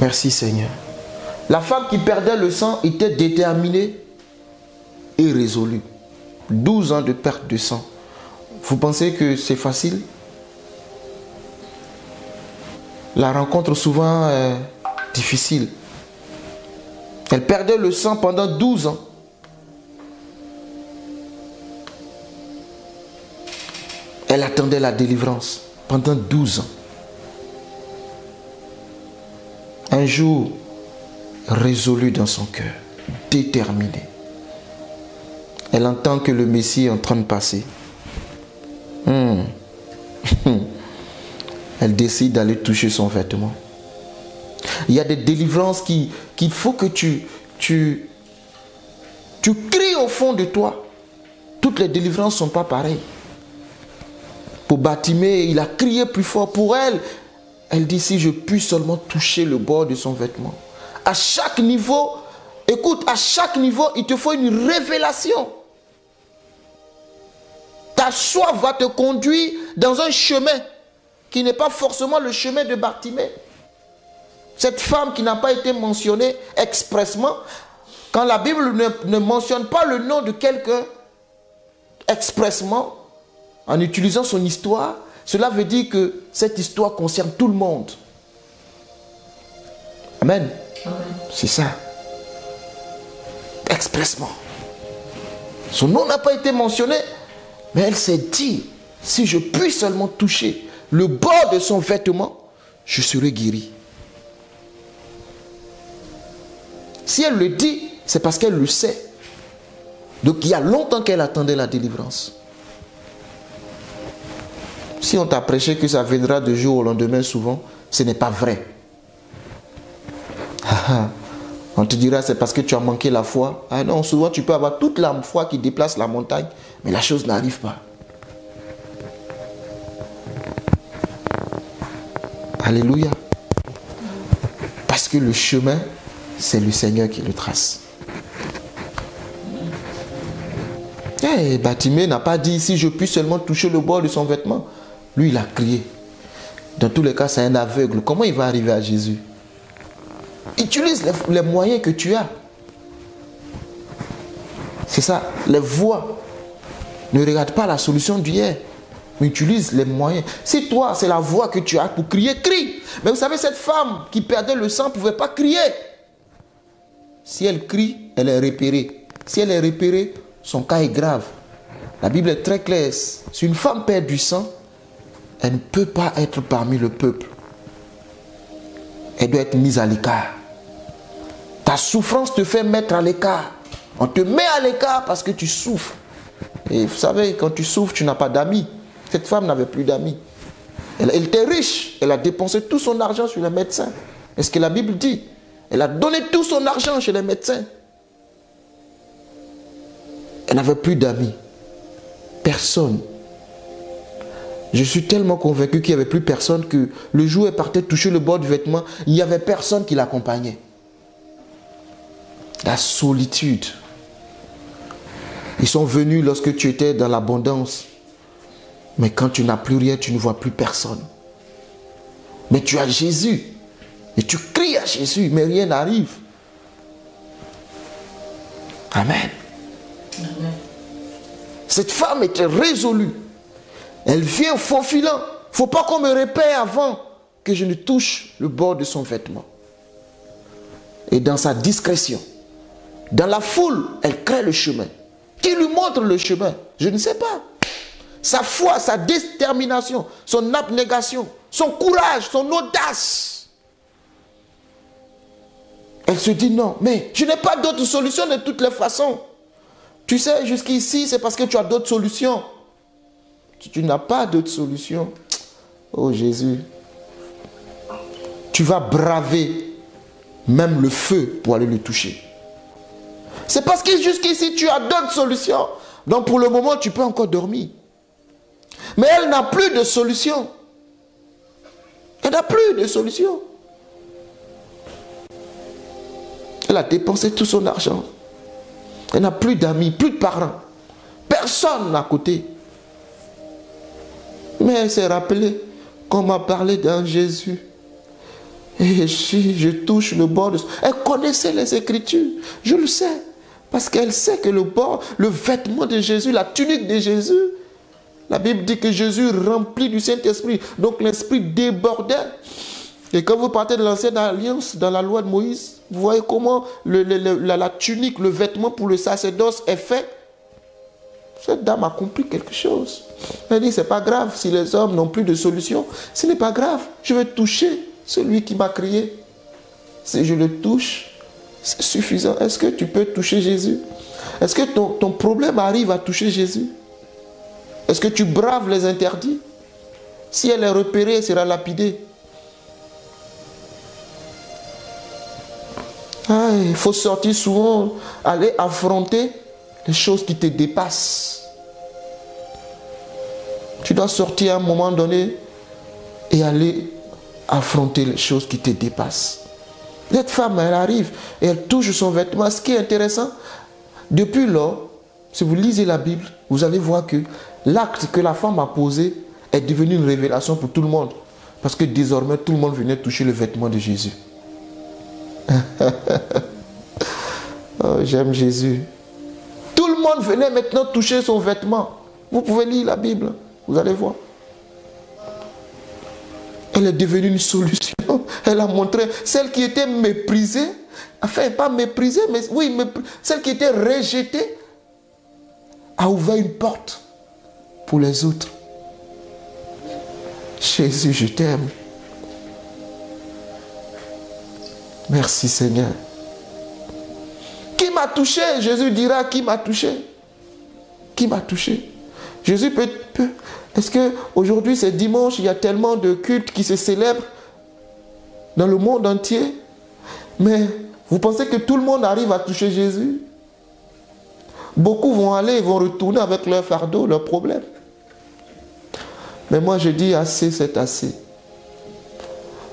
Merci Seigneur. La femme qui perdait le sang était déterminée et résolue. 12 ans de perte de sang. Vous pensez que c'est facile? La rencontre souvent est difficile. Elle perdait le sang pendant 12 ans. Elle attendait la délivrance pendant 12 ans. Un jour, résolue dans son cœur, déterminée, elle entend que le Messie est en train de passer. Elle décide d'aller toucher son vêtement. Il y a des délivrances qu'il faut que tu cries au fond de toi. Toutes les délivrances ne sont pas pareilles. Pour Bartimée, il a crié plus fort. Pour elle, elle dit, si je puis seulement toucher le bord de son vêtement. À chaque niveau, écoute, à chaque niveau, il te faut une révélation. Ta soif va te conduire dans un chemin qui n'est pas forcément le chemin de Bartimée. Cette femme qui n'a pas été mentionnée expressement, quand la Bible ne mentionne pas le nom de quelqu'un expressement, en utilisant son histoire, cela veut dire que cette histoire concerne tout le monde. Amen. C'est ça. Expressement. Son nom n'a pas été mentionné, mais elle s'est dit, si je puis seulement toucher le bord de son vêtement, je serai guérie. Si elle le dit, c'est parce qu'elle le sait. Donc il y a longtemps qu'elle attendait la délivrance. Si on t'a prêché que ça viendra de jour au lendemain souvent, ce n'est pas vrai. On te dira c'est parce que tu as manqué la foi. Ah non, souvent tu peux avoir toute la foi qui déplace la montagne, mais la chose n'arrive pas. Alléluia. Parce que le chemin, c'est le Seigneur qui le trace. Bartimée n'a pas dit si je puis seulement toucher le bord de son vêtement. Lui, il a crié. Dans tous les cas, c'est un aveugle. Comment il va arriver à Jésus? Utilise les moyens que tu as. C'est ça, les voies. Ne regarde pas la solution d'hier, mais utilise les moyens. Si toi, c'est la voie que tu as pour crier, crie. Mais vous savez, cette femme qui perdait le sang ne pouvait pas crier. Si elle crie, elle est repérée. Si elle est repérée, son cas est grave. La Bible est très claire. Si une femme perd du sang, elle ne peut pas être parmi le peuple. Elle doit être mise à l'écart. Ta souffrance te fait mettre à l'écart. On te met à l'écart parce que tu souffres. Et vous savez, quand tu souffres, tu n'as pas d'amis. Cette femme n'avait plus d'amis. Elle était riche. Elle a dépensé tout son argent sur les médecins. C'est ce que la Bible dit. Elle a donné tout son argent chez les médecins. Elle n'avait plus d'amis. Personne. Je suis tellement convaincu qu'il n'y avait plus personne que le jour où elle partait toucher le bord du vêtement, il n'y avait personne qui l'accompagnait. La solitude. Ils sont venus lorsque tu étais dans l'abondance. Mais quand tu n'as plus rien, tu ne vois plus personne. Mais tu as Jésus. Et tu cries à Jésus, mais rien n'arrive. Amen. Amen. Cette femme était résolue. Elle vient au faufilant. Il ne faut pas qu'on me répète avant que je ne touche le bord de son vêtement. Et dans sa discrétion, dans la foule, elle crée le chemin. Qui lui montre le chemin? Je ne sais pas. Sa foi, sa détermination, son abnégation, son courage, son audace. Elle se dit non, mais je n'ai pas d'autre solution de toutes les façons. Tu sais, jusqu'ici, c'est parce que tu as d'autres solutions. Tu n'as pas d'autre solution. Oh Jésus. Tu vas braver même le feu pour aller le toucher. C'est parce que jusqu'ici, tu as d'autres solutions. Donc pour le moment, tu peux encore dormir. Mais elle n'a plus de solution. Elle n'a plus de solution. Elle a dépensé tout son argent. Elle n'a plus d'amis, plus de parents. Personne à côté. Mais elle s'est rappelée qu'on m'a parlé d'un Jésus Et si je touche le bord de... Elle connaissait les Écritures. Je le sais. Parce qu'elle sait que le vêtement de Jésus, la tunique de Jésus, la Bible dit que Jésus rempli du Saint-Esprit. Donc l'Esprit débordait. Et quand vous partez de l'Ancienne Alliance, dans la loi de Moïse, vous voyez comment la tunique, le vêtement pour le sacerdoce est fait. Cette dame a compris quelque chose. Elle dit, c'est pas grave si les hommes n'ont plus de solution. Ce n'est pas grave. Je vais toucher celui qui m'a crié. Si je le touche, c'est suffisant. Est-ce que tu peux toucher Jésus? Est-ce que ton problème arrive à toucher Jésus? Est-ce que tu braves les interdits? Si elle est repérée, elle sera lapidée. Il faut sortir souvent, aller affronter les choses qui te dépassent. Tu dois sortir à un moment donné et aller affronter les choses qui te dépassent. Cette femme, elle arrive et elle touche son vêtement. Ce qui est intéressant, depuis lors, si vous lisez la Bible, vous allez voir que l'acte que la femme a posé est devenu une révélation pour tout le monde. Parce que désormais, tout le monde venait toucher le vêtement de Jésus. Oh, j'aime Jésus. Tout le monde venait maintenant toucher son vêtement. Vous pouvez lire la Bible, vous allez voir. Elle est devenue une solution. Elle a montré celle qui était méprisée, enfin pas méprisée, mais oui, celle qui était rejetée, a ouvert une porte pour les autres. Jésus, je t'aime. Merci Seigneur. Qui m'a touché? Jésus dira qui m'a touché. Qui m'a touché? Jésus peut... Est-ce qu'aujourd'hui c'est dimanche, il y a tellement de cultes qui se célèbrent dans le monde entier, mais vous pensez que tout le monde arrive à toucher Jésus? Beaucoup vont aller et vont retourner avec leur fardeau, leurs problèmes. Mais moi je dis assez, c'est assez.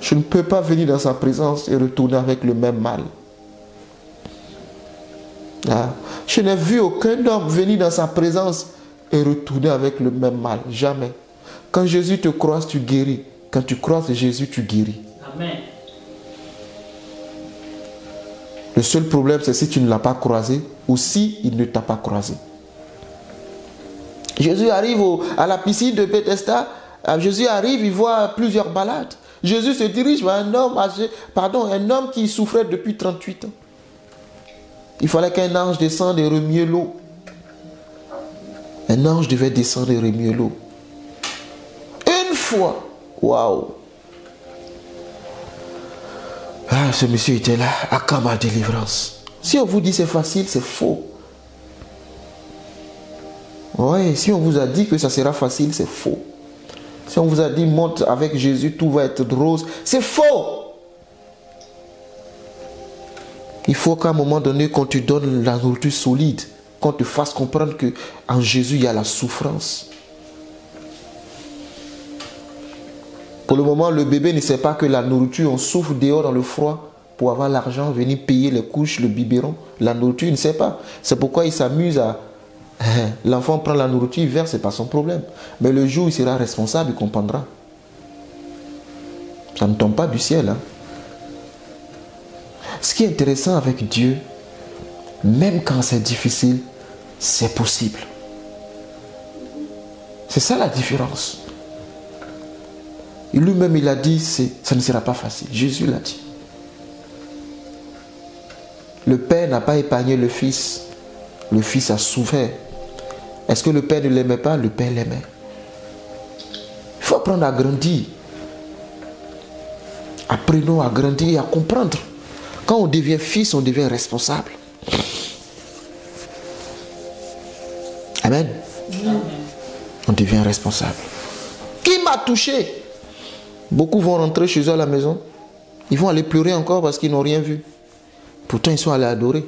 Je ne peux pas venir dans sa présence et retourner avec le même mal. Je n'ai vu aucun homme venir dans sa présence et retourner avec le même mal. Jamais. Quand Jésus te croise, tu guéris. Quand tu croises Jésus, tu guéris. Amen. Le seul problème, c'est si tu ne l'as pas croisé ou si il ne t'a pas croisé. Jésus arrive à la piscine de Bethesda. Jésus arrive, il voit plusieurs malades. Jésus se dirige vers un homme qui souffrait depuis 38 ans. Il fallait qu'un ange descende et remue l'eau. Un ange devait descendre et remuer l'eau. Une fois. Waouh. Ah, ce monsieur était là. À quand ma délivrance? Si on vous dit c'est facile, c'est faux. Oui, si on vous a dit que ça sera facile, c'est faux. Si on vous a dit monte avec Jésus, tout va être rose, c'est faux. Il faut qu'à un moment donné, qu'on te donne la nourriture solide, qu'on te fasse comprendre qu'en Jésus, il y a la souffrance. Pour le moment, le bébé ne sait pas que la nourriture, on souffre dehors dans le froid pour avoir l'argent, venir payer les couches, le biberon. La nourriture, il ne sait pas. C'est pourquoi il s'amuse à... L'enfant prend la nourriture, il verse, ce n'est pas son problème. Mais le jour où il sera responsable, il comprendra. Ça ne tombe pas du ciel. Ce qui est intéressant avec Dieu, même quand c'est difficile, c'est possible. C'est ça la différence. Lui-même, il a dit, ça ne sera pas facile. Jésus l'a dit. Le Père n'a pas épargné le Fils. Le Fils a souffert. Est-ce que le Père ne l'aimait pas? Le Père l'aimait. Il faut apprendre à grandir. Apprenons à grandir et à comprendre. Quand on devient fils, on devient responsable. Amen. On devient responsable. Qui m'a touché? Beaucoup vont rentrer chez eux à la maison. Ils vont aller pleurer encore parce qu'ils n'ont rien vu. Pourtant, ils sont allés adorer.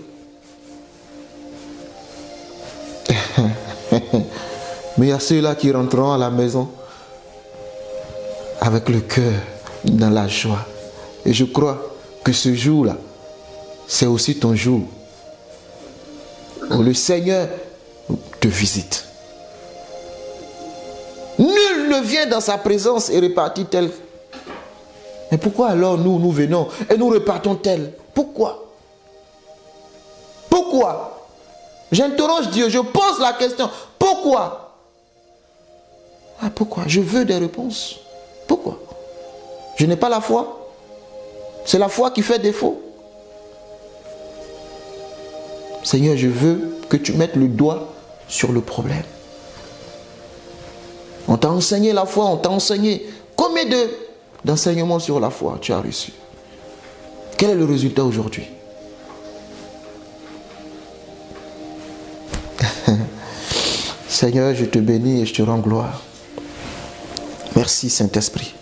Mais il y a ceux-là qui rentreront à la maison avec le cœur dans la joie. Et je crois que ce jour-là, c'est aussi ton jour où le Seigneur te visite. Nul ne vient dans sa présence et repartit tel Mais pourquoi alors nous venons et nous repartons tel? Pourquoi? Pourquoi? J'interroge Dieu, je pose la question. Pourquoi? Ah, pourquoi? Je veux des réponses. Pourquoi? Je n'ai pas la foi. C'est la foi qui fait défaut. Seigneur, je veux que tu mettes le doigt sur le problème. On t'a enseigné la foi, on t'a enseigné. Combien d'enseignements sur la foi tu as reçu? Quel est le résultat aujourd'hui? Seigneur, je te bénis et je te rends gloire. Merci Saint-Esprit.